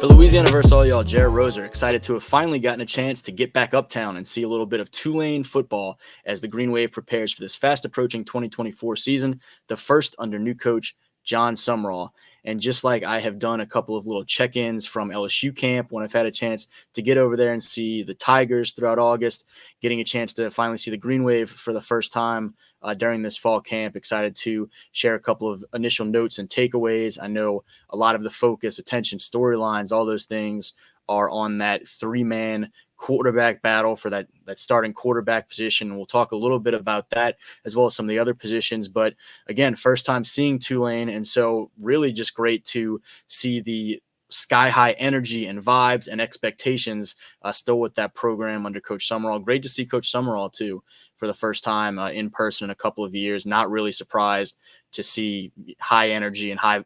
For Louisiana versus all y'all, Jared Roser excited to have finally gotten a chance to get back uptown and see a little bit of Tulane football as the Green Wave prepares for this fast approaching 2024 season, the first under new coach John Sumrall. And just like I have done a couple of little check-ins from LSU camp when I've had a chance to get over there and see the Tigers throughout August, getting a chance to finally see the Green Wave for the first time during this fall camp. Excited to share a couple of initial notes and takeaways. I know a lot of the focus, attention, storylines, all those things are on that three-man quarterback battle for that starting quarterback position. We'll talk a little bit about that as well as some of the other positions. But again, first time seeing Tulane, and so really just great to see the sky-high energy and vibes and expectations still with that program under Coach Sumrall. Great to see Coach Sumrall, too, for the first time in person in a couple of years. Not really surprised to see high energy and high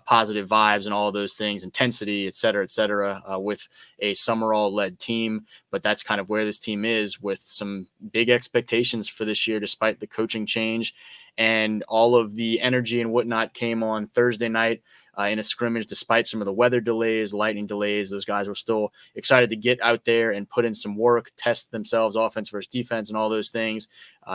positive vibes and all of those things, intensity, et cetera, with a Summerall-led team. But that's kind of where this team is, with some big expectations for this year, despite the coaching change. And all of the energy and whatnot came on Thursday night in a scrimmage, despite some of the weather delays, lightning delays. Those guys were still excited to get out there and put in some work, test themselves, offense versus defense, and all those things.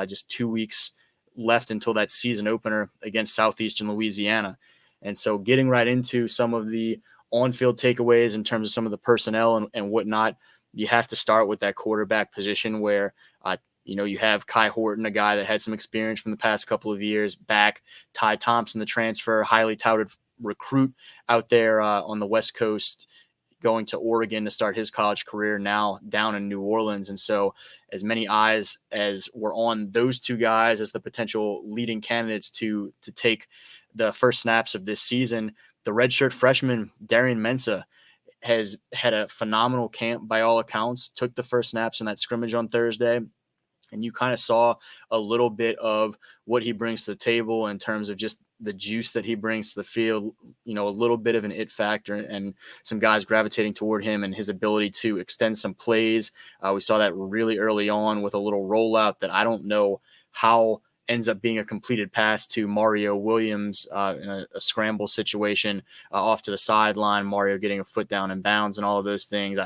Just 2 weeks left until that season opener against Southeastern Louisiana. And so getting right into some of the on-field takeaways in terms of some of the personnel and whatnot, you have to start with that quarterback position where, you have Kai Horton, a guy that had some experience from the past couple of years back. Ty Thompson, the transfer, highly touted recruit out there on the West Coast, going to Oregon to start his college career, now down in New Orleans. And so as many eyes as were on those two guys as the potential leading candidates to take the first snaps of this season, the redshirt freshman Darian Mensah has had a phenomenal camp by all accounts, took the first snaps in that scrimmage on Thursday. And you kind of saw a little bit of what he brings to the table in terms of just the juice that he brings to the field, a little bit of an it factor and some guys gravitating toward him and his ability to extend some plays. We saw that really early on with a little rollout that I don't know how ends up being a completed pass to Mario Williams in a scramble situation off to the sideline, Mario getting a foot down in bounds and all of those things.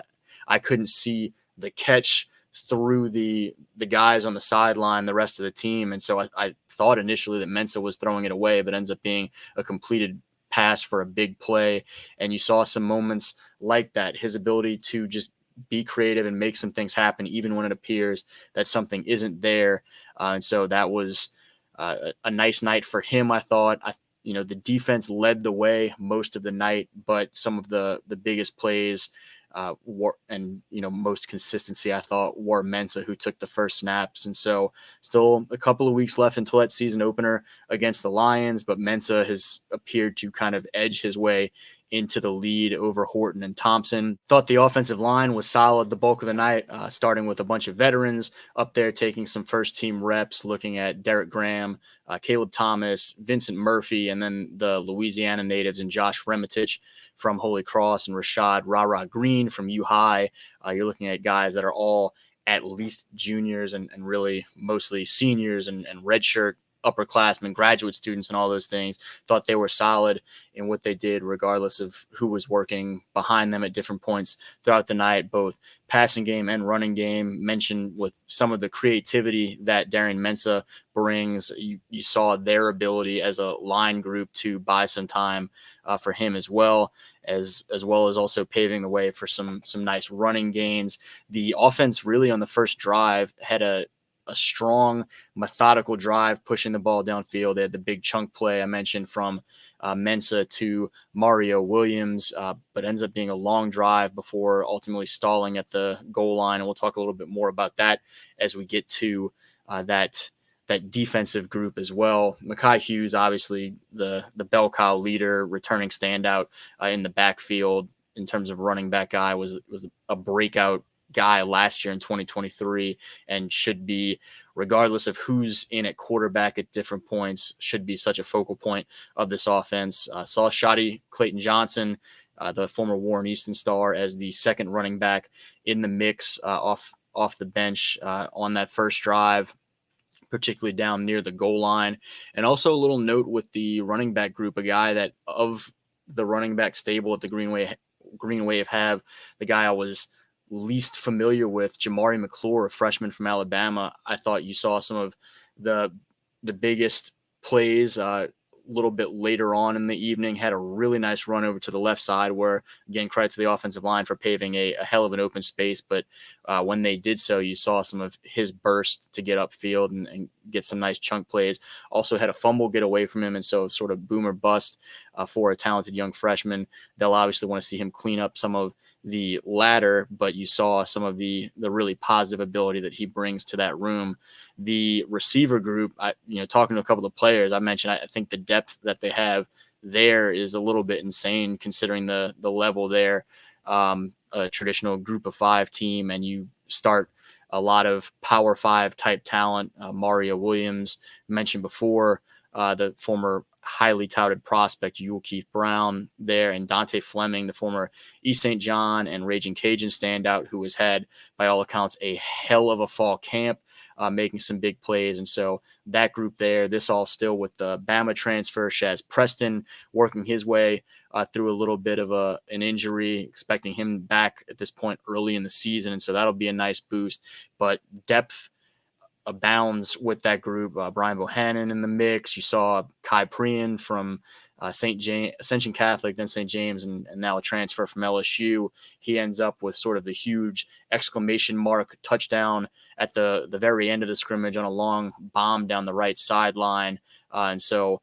I couldn't see the catch through the guys on the sideline, the rest of the team. And so I thought initially that Mensah was throwing it away, but ends up being a completed pass for a big play. And you saw some moments like that, his ability to just be creative and make some things happen, even when it appears that something isn't there. And so that was a nice night for him, I thought. The defense led the way most of the night, but some of the biggest plays most consistency, I thought, were Mensah, who took the first snaps. And so still a couple of weeks left until that season opener against the Lions, but Mensah has appeared to kind of edge his way into the lead over Horton and Thompson. Thought the offensive line was solid the bulk of the night, starting with a bunch of veterans up there taking some first-team reps, looking at Derek Graham, Caleb Thomas, Vincent Murphy, and then the Louisiana natives and Josh Remitich from Holy Cross and Rashad Rara Green from U-High. You're looking at guys that are all at least juniors and really mostly seniors and redshirt upperclassmen, graduate students, and all those things. Thought they were solid in what they did, regardless of who was working behind them at different points throughout the night, both passing game and running game. Mentioned with some of the creativity that Darian Mensah brings, you saw their ability as a line group to buy some time for him as well as also paving the way for some nice running gains. The offense really on the first drive had a strong, methodical drive, pushing the ball downfield. They had the big chunk play I mentioned from Mensah to Mario Williams, but ends up being a long drive before ultimately stalling at the goal line. And we'll talk a little bit more about that as we get to that defensive group as well. Mekhi Hughes, obviously the bell cow leader, returning standout in the backfield in terms of running back guy, was a breakout guy last year in 2023 and should be, regardless of who's in at quarterback at different points, should be such a focal point of this offense. Saw Shotty Clayton Johnson, the former Warren Easton star, as the second running back in the mix off the bench on that first drive, particularly down near the goal line. And also a little note with the running back group, a guy that of the running back stable at the Green Green Wave have. The guy I was least familiar with, Jamari McClure, a freshman from Alabama. I thought you saw some of the biggest plays a little bit later on in the evening. Had a really nice run over to the left side where, again, credit to the offensive line for paving a hell of an open space. But when they did so, you saw some of his burst to get upfield and get some nice chunk plays. Also had a fumble get away from him, and so sort of boom or bust for a talented young freshman. They'll obviously want to see him clean up some of the latter, but you saw some of the really positive ability that he brings to that room. The receiver group, talking to a couple of players, I mentioned, I think the depth that they have there is a little bit insane considering the level there. A traditional group of 5 team, and you start a lot of Power 5 type talent. Mario Williams, mentioned before, the former highly touted prospect Yule Keith Brown there, and Dante Fleming, the former East St. John and Raging Cajun standout, who has had, by all accounts, a hell of a fall camp, making some big plays. And so that group there, this all still with the Bama transfer, Shaz Preston, working his way through a little bit of an injury, expecting him back at this point early in the season. And so that'll be a nice boost. But depth abounds with that group. Brian Bohannon in the mix. You saw Kai Prian from St. James, Ascension Catholic, then St. James, and now a transfer from LSU. He ends up with sort of the huge exclamation mark touchdown at the very end of the scrimmage on a long bomb down the right sideline. And so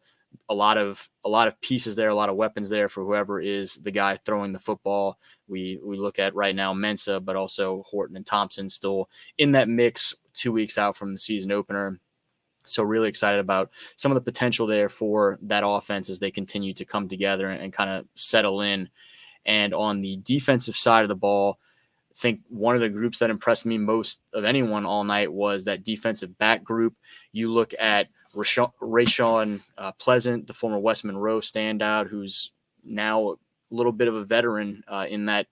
a lot of pieces there, a lot of weapons there for whoever is the guy throwing the football. We look at right now Mensa, but also Horton and Thompson still in that mix 2 weeks out from the season opener. So really excited about some of the potential there for that offense as they continue to come together and kind of settle in. And on the defensive side of the ball, I think one of the groups that impressed me most of anyone all night was that defensive back group. You look at Rayshawn Pleasant, the former West Monroe standout, who's now a little bit of a veteran in that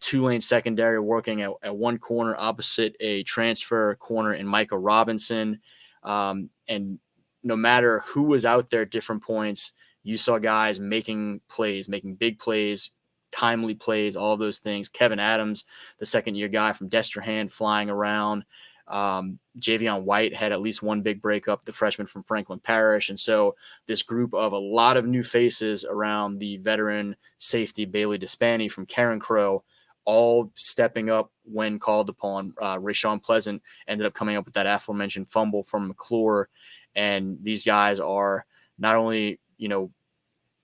Tulane secondary, working at one corner opposite a transfer corner in Micah Robinson. And no matter who was out there at different points, you saw guys making plays, making big plays, timely plays, all of those things. Kevin Adams, the second-year guy from Destrehan, flying around. Javion White had at least one big breakup, the freshman from Franklin Parish. And so this group of a lot of new faces around the veteran safety Bailey Despani from Karen Crow, all stepping up when called upon. Rayshawn Pleasant ended up coming up with that aforementioned fumble from McClure. And these guys are not only,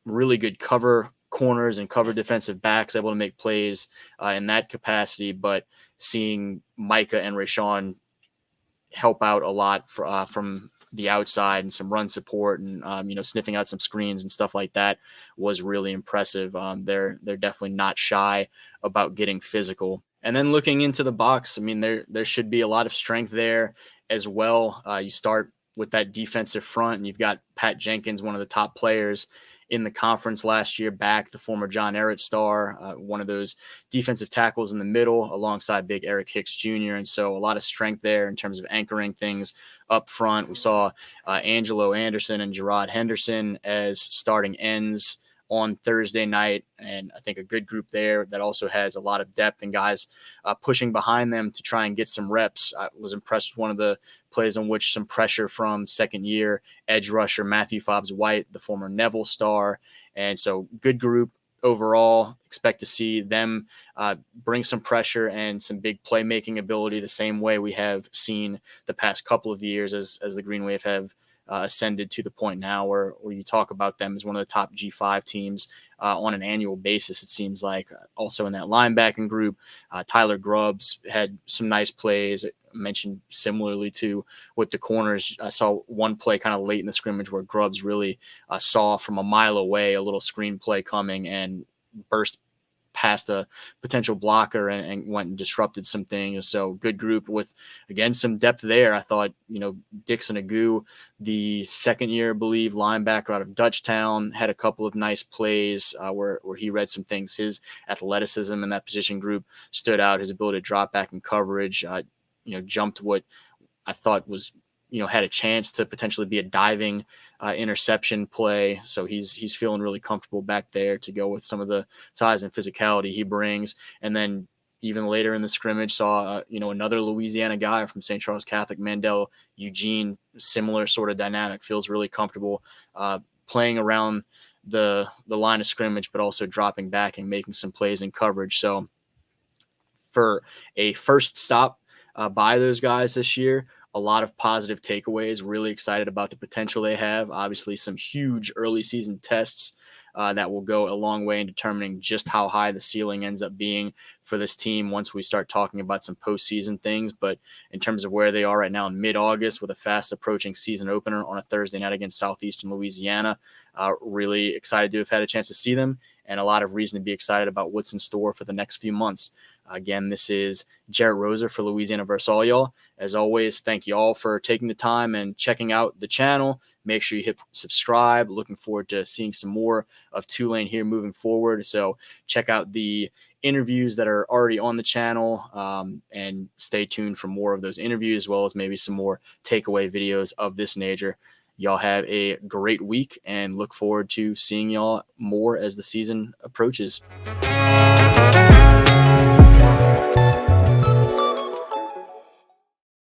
really good cover corners and cover defensive backs, able to make plays in that capacity, but seeing Micah and Rayshawn help out a lot from the outside and some run support and, sniffing out some screens and stuff like that was really impressive. They're definitely not shy about getting physical. And then looking into the box, there should be a lot of strength there as well. You start with that defensive front, and you've got Pat Jenkins, one of the top players in the conference last year, back, the former John Ehret star, one of those defensive tackles in the middle alongside big Eric Hicks Jr. And so a lot of strength there in terms of anchoring things up front. We saw Angelo Anderson and Gerard Henderson as starting ends on Thursday night, and I think a good group there that also has a lot of depth and guys pushing behind them to try and get some reps. I was impressed with one of the plays on which some pressure from second-year edge rusher Matthew Fobbs-White, the former Neville star. And so good group overall. Expect to see them bring some pressure and some big playmaking ability the same way we have seen the past couple of years as the Green Wave have ascended to the point now where you talk about them as one of the top G5 teams on an annual basis, it seems like. Also in that linebacking group, Tyler Grubbs had some nice plays. I mentioned similarly to with the corners. I saw one play kind of late in the scrimmage where Grubbs really saw from a mile away a little screen play coming and burst past a potential blocker and went and disrupted some things. So good group with, again, some depth there. I thought, Dixon Agu, the second year, I believe, linebacker out of Dutchtown, had a couple of nice plays where he read some things. His athleticism in that position group stood out. His ability to drop back in coverage, jumped what I thought was had a chance to potentially be a diving interception play. So he's feeling really comfortable back there to go with some of the size and physicality he brings. And then even later in the scrimmage, saw another Louisiana guy from St. Charles Catholic, Mandel Eugene, similar sort of dynamic, feels really comfortable playing around the line of scrimmage, but also dropping back and making some plays in coverage. So for a first stop by those guys this year, a lot of positive takeaways. Really excited about the potential they have. Obviously, some huge early season tests that will go a long way in determining just how high the ceiling ends up being for this team once we start talking about some postseason things. But in terms of where they are right now in mid-August with a fast approaching season opener on a Thursday night against Southeastern Louisiana, really excited to have had a chance to see them, and a lot of reason to be excited about what's in store for the next few months. Again, this is Jarrett Roser for Louisiana Versus All Y'all. As always, thank you all for taking the time and checking out the channel. Make sure you hit subscribe. Looking forward to seeing some more of Tulane here moving forward. So check out the interviews that are already on the channel and stay tuned for more of those interviews, as well as maybe some more takeaway videos of this nature. Y'all have a great week and look forward to seeing y'all more as the season approaches.